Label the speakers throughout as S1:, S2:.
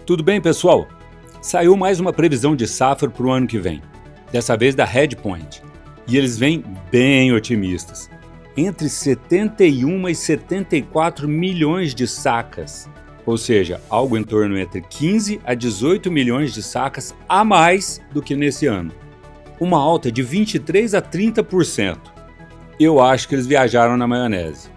S1: Tudo bem, pessoal? Saiu mais uma previsão de safra para o ano que vem, dessa vez da Redpoint, e eles vêm bem otimistas. Entre 71 e 74 milhões de sacas, ou seja, algo em torno entre 15 a 18 milhões de sacas a mais do que nesse ano. Uma alta de 23 a 30%. Eu acho que eles viajaram na maionese.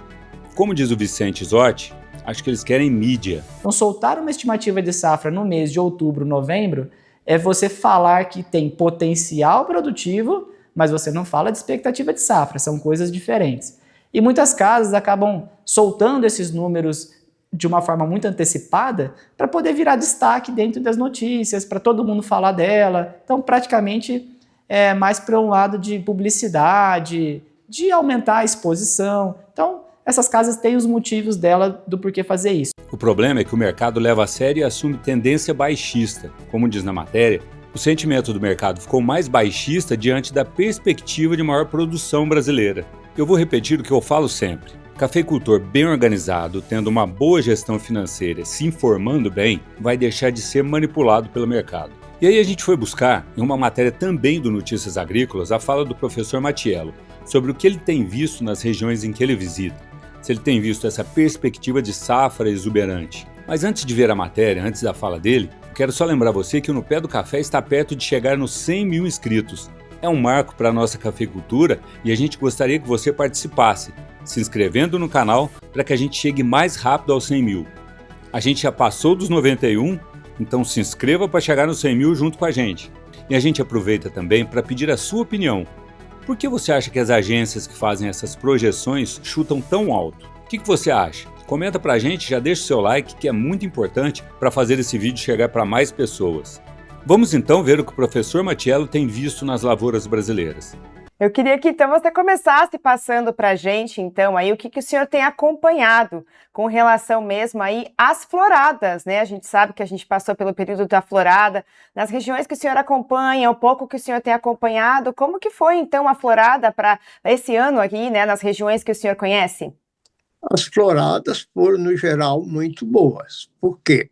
S1: Como diz o Vicente Zotti, acho que eles querem mídia.
S2: Então, soltar uma estimativa de safra no mês de outubro, novembro, é você falar que tem potencial produtivo, mas você não fala de expectativa de safra, são coisas diferentes. E muitas casas acabam soltando esses números de uma forma muito antecipada para poder virar destaque dentro das notícias, para todo mundo falar dela. Então, praticamente, é mais para um lado de publicidade, de aumentar a exposição. Então, essas casas têm os motivos dela do porquê fazer isso.
S1: O problema é que o mercado leva a sério e assume tendência baixista. Como diz na matéria, o sentimento do mercado ficou mais baixista diante da perspectiva de maior produção brasileira. Eu vou repetir o que eu falo sempre. Cafeicultor bem organizado, tendo uma boa gestão financeira, se informando bem, vai deixar de ser manipulado pelo mercado. E aí a gente foi buscar, em uma matéria também do Notícias Agrícolas, a fala do professor Matiello sobre o que ele tem visto nas regiões em que ele visita. Se ele tem visto essa perspectiva de safra exuberante. Mas antes de ver a matéria, antes da fala dele, eu quero só lembrar você que o No Pé do Café está perto de chegar nos 100 mil inscritos. É um marco para a nossa cafeicultura e a gente gostaria que você participasse, se inscrevendo no canal para que a gente chegue mais rápido aos 100 mil. A gente já passou dos 91, então se inscreva para chegar nos 100 mil junto com a gente. E a gente aproveita também para pedir a sua opinião. Por que você acha que as agências que fazem essas projeções chutam tão alto? O que você acha? Comenta pra gente, já deixa o seu like, que é muito importante para fazer esse vídeo chegar para mais pessoas. Vamos então ver o que o professor Matiello tem visto nas lavouras brasileiras.
S3: Eu queria que então você começasse passando para a gente, então, aí o que o senhor tem acompanhado com relação mesmo aí às floradas, né? A gente sabe que a gente passou pelo período da florada, nas regiões que o senhor acompanha, o pouco que o senhor tem acompanhado, como que foi então a florada para esse ano aqui, né, nas regiões que o senhor conhece?
S4: As floradas foram, no geral, muito boas. Por quê?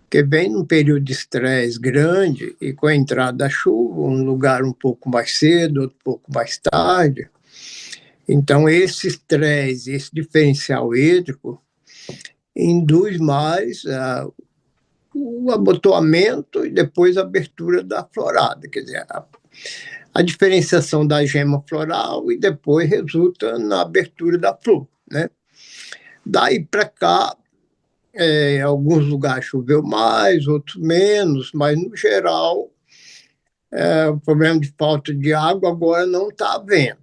S4: Porque vem num período de estresse grande e com a entrada da chuva, um lugar um pouco mais cedo, outro pouco mais tarde. Então, esse estresse, esse diferencial hídrico, induz mais o abotoamento e depois a abertura da florada. Quer dizer, a diferenciação da gema floral e depois resulta na abertura da flor, né? Daí para cá, alguns lugares choveu mais, outros menos, mas no geral o problema de falta de água agora não está havendo.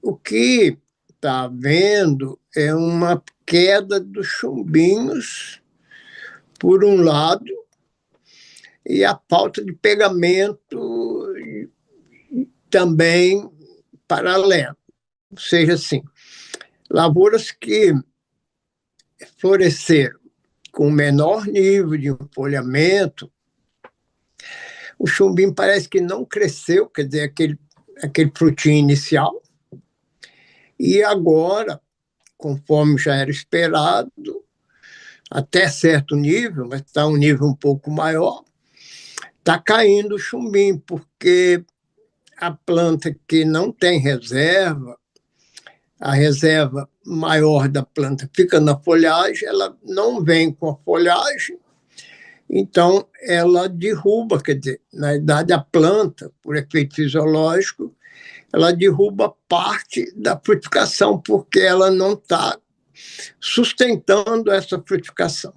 S4: O que está havendo é uma queda dos chumbinhos, por um lado, e a falta de pegamento também paralelo. Ou seja, assim, lavouras que floresceram com menor nível de folhamento, o chumbinho parece que não cresceu, quer dizer, aquele frutinho inicial, e agora, conforme já era esperado, até certo nível, mas está um nível um pouco maior, está caindo o chumbinho, porque a planta que não tem reserva, a reserva maior da planta fica na folhagem, ela não vem com a folhagem, então ela derruba, quer dizer, na verdade a planta, por efeito fisiológico, ela derruba parte da frutificação, porque ela não está sustentando essa frutificação.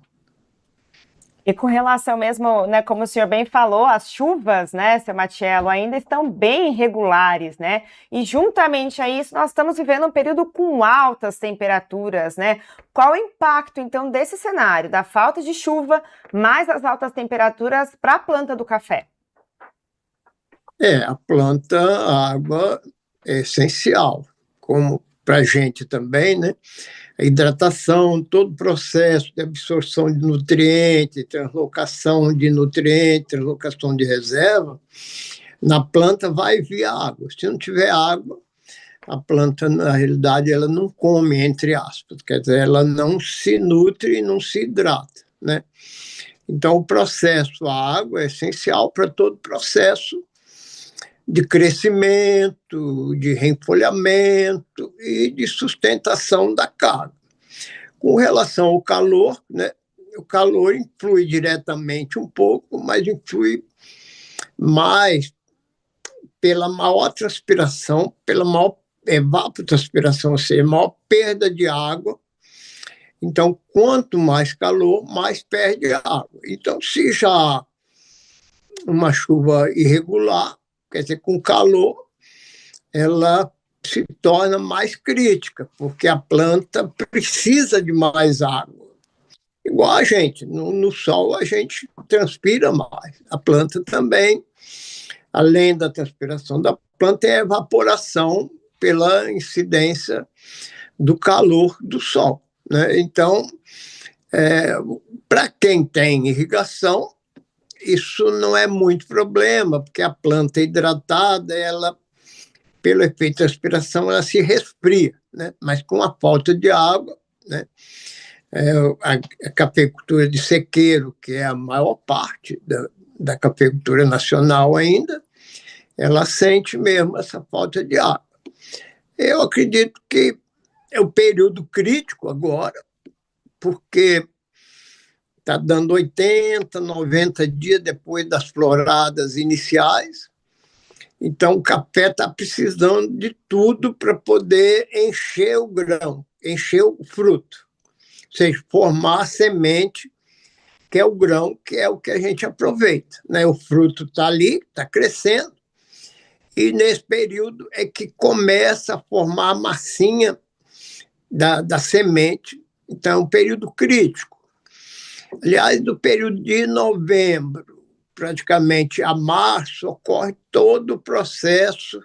S3: E com relação mesmo, né, como o senhor bem falou, as chuvas, né, seu Matiello, ainda estão bem irregulares, né? E juntamente a isso, nós estamos vivendo um período com altas temperaturas, né? Qual o impacto, então, desse cenário, da falta de chuva, mais as altas temperaturas para a planta do café?
S4: A planta, a água é essencial, como para a gente também, né? A hidratação, todo o processo de absorção de nutrientes, translocação de nutrientes, translocação de reserva, na planta vai via água. Se não tiver água, a planta, na realidade, ela não come, entre aspas, quer dizer, ela não se nutre e não se hidrata, né? Então, o processo, a água é essencial para todo o processo de crescimento, de reenfolhamento e de sustentação da carga. Com relação ao calor, né, o calor influi diretamente um pouco, mas influi mais pela maior transpiração, pela maior evapotranspiração, ou seja, maior perda de água. Então, quanto mais calor, mais perde água. Então, se já há uma chuva irregular, quer dizer, com calor, ela se torna mais crítica, porque a planta precisa de mais água. Igual a gente, no sol a gente transpira mais. A planta também, além da transpiração da planta, é a evaporação pela incidência do calor do sol, né? Então, para quem tem irrigação, isso não é muito problema, porque a planta hidratada, ela, pelo efeito de transpiração, ela se resfria, né? Mas com a falta de água, né? A cafeicultura de sequeiro, que é a maior parte da cafeicultura nacional ainda, ela sente mesmo essa falta de água. Eu acredito que é o período crítico agora, porque está dando 80, 90 dias depois das floradas iniciais, então o café está precisando de tudo para poder encher o grão, encher o fruto. Ou seja, formar a semente, que é o grão, que é o que a gente aproveita, né? O fruto está ali, está crescendo, e nesse período é que começa a formar a massinha da semente. Então, é um período crítico. Aliás, do período de novembro, praticamente a março, ocorre todo o processo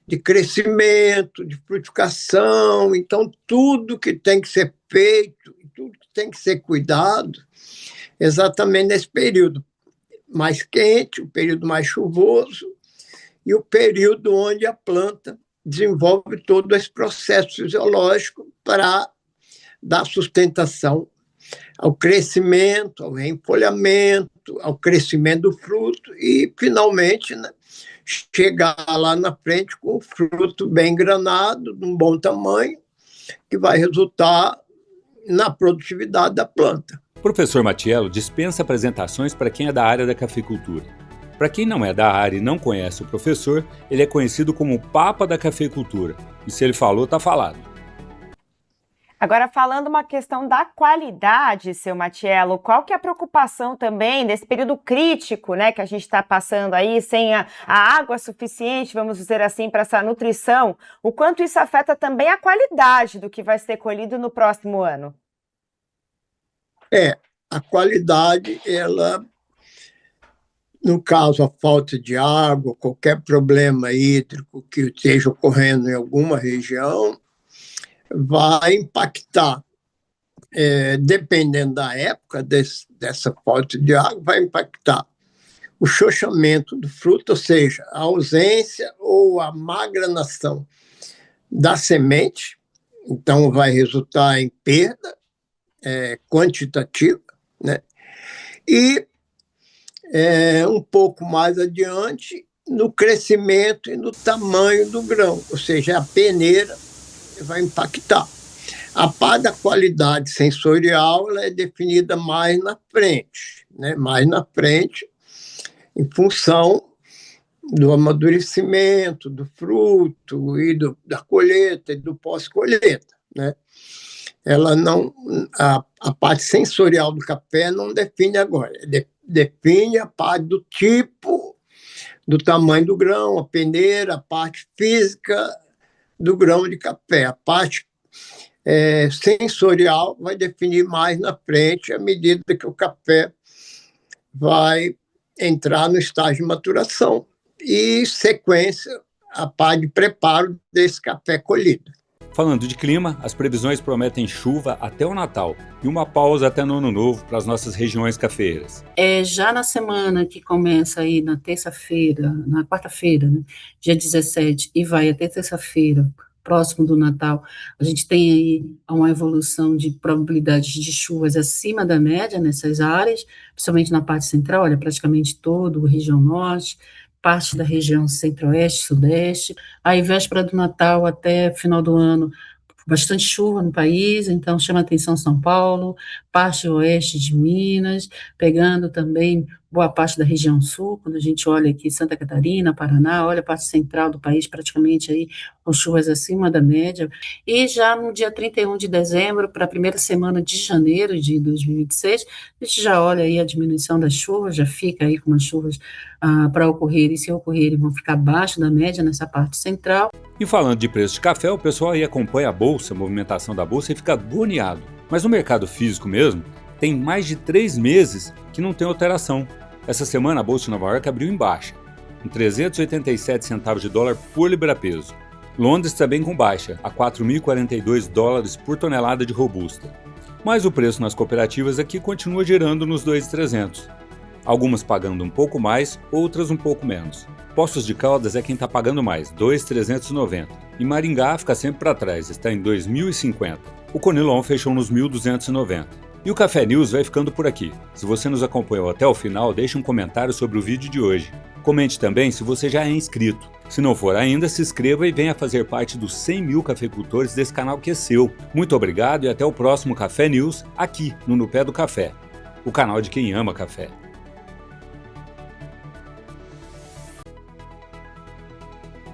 S4: de crescimento, de frutificação. Então, tudo que tem que ser feito, tudo que tem que ser cuidado, exatamente nesse período mais quente, o período mais chuvoso e o período onde a planta desenvolve todo esse processo fisiológico para dar sustentação ao crescimento, ao reenfolhamento, ao crescimento do fruto e, finalmente, né, chegar lá na frente com o fruto bem granado, de um bom tamanho, que vai resultar na produtividade da planta.
S1: O professor Matiello dispensa apresentações para quem é da área da cafeicultura. Para quem não é da área e não conhece o professor, ele é conhecido como o Papa da Cafeicultura. E se ele falou, está falado.
S3: Agora, falando uma questão da qualidade, seu Matiello, qual que é a preocupação também nesse período crítico, né, que a gente está passando aí, sem a água suficiente, vamos dizer assim, para essa nutrição, o quanto isso afeta também a qualidade do que vai ser colhido no próximo ano?
S4: A qualidade, ela, no caso, a falta de água, qualquer problema hídrico que esteja ocorrendo em alguma região, vai impactar, dependendo da época dessa falta de água, vai impactar o chochamento do fruto, ou seja, a ausência ou a má granação da semente, então vai resultar em perda quantitativa, né? E um pouco mais adiante, no crescimento e no tamanho do grão, ou seja, a peneira vai impactar. A parte da qualidade sensorial, ela é definida mais na frente, né? Mais na frente, em função do amadurecimento, do fruto e da colheita e do pós-colheita, né? Ela não, a parte sensorial do café não define agora, define a parte do tipo, do tamanho do grão, a peneira, a parte física do grão de café. A parte sensorial vai definir mais na frente, à medida que o café vai entrar no estágio de maturação e, sequência, a parte de preparo desse café colhido.
S1: Falando de clima, as previsões prometem chuva até o Natal e uma pausa até no Ano Novo para as nossas regiões cafeeiras.
S5: Já na semana que começa aí na terça-feira, na quarta-feira, né, dia 17, e vai até terça-feira, próximo do Natal, a gente tem aí uma evolução de probabilidades de chuvas acima da média nessas áreas, principalmente na parte central, olha, praticamente toda a região norte, parte da região centro-oeste, sudeste, aí véspera do Natal até final do ano, bastante chuva no país, então chama atenção São Paulo, parte oeste de Minas, pegando também boa parte da região sul, quando a gente olha aqui Santa Catarina, Paraná, olha a parte central do país, praticamente aí com chuvas acima da média, e já no dia 31 de dezembro, para a primeira semana de janeiro de 2026, a gente já olha aí a diminuição das chuvas, já fica aí com umas chuvas para ocorrer, e se ocorrerem vão ficar abaixo da média nessa parte central.
S1: E falando de preço de café, o pessoal aí acompanha a bolsa, a movimentação da bolsa e fica agoniado. Mas no mercado físico mesmo, tem mais de 3 meses que não tem alteração. Essa semana a bolsa de Nova York abriu em baixa, com 387 centavos de dólar por libra-peso. Londres também com baixa, a 4.042 dólares por tonelada de robusta. Mas o preço nas cooperativas aqui continua girando nos 2.300. Algumas pagando um pouco mais, outras um pouco menos. Poços de Caldas é quem está pagando mais, 2.390. E Maringá fica sempre para trás, está em 2.050. O Conilon fechou nos 1.290. E o Café News vai ficando por aqui. Se você nos acompanhou até o final, deixe um comentário sobre o vídeo de hoje. Comente também se você já é inscrito. Se não for ainda, se inscreva e venha fazer parte dos 100 mil cafeicultores desse canal que é seu. Muito obrigado e até o próximo Café News, aqui no Pé do Café, o canal de quem ama café.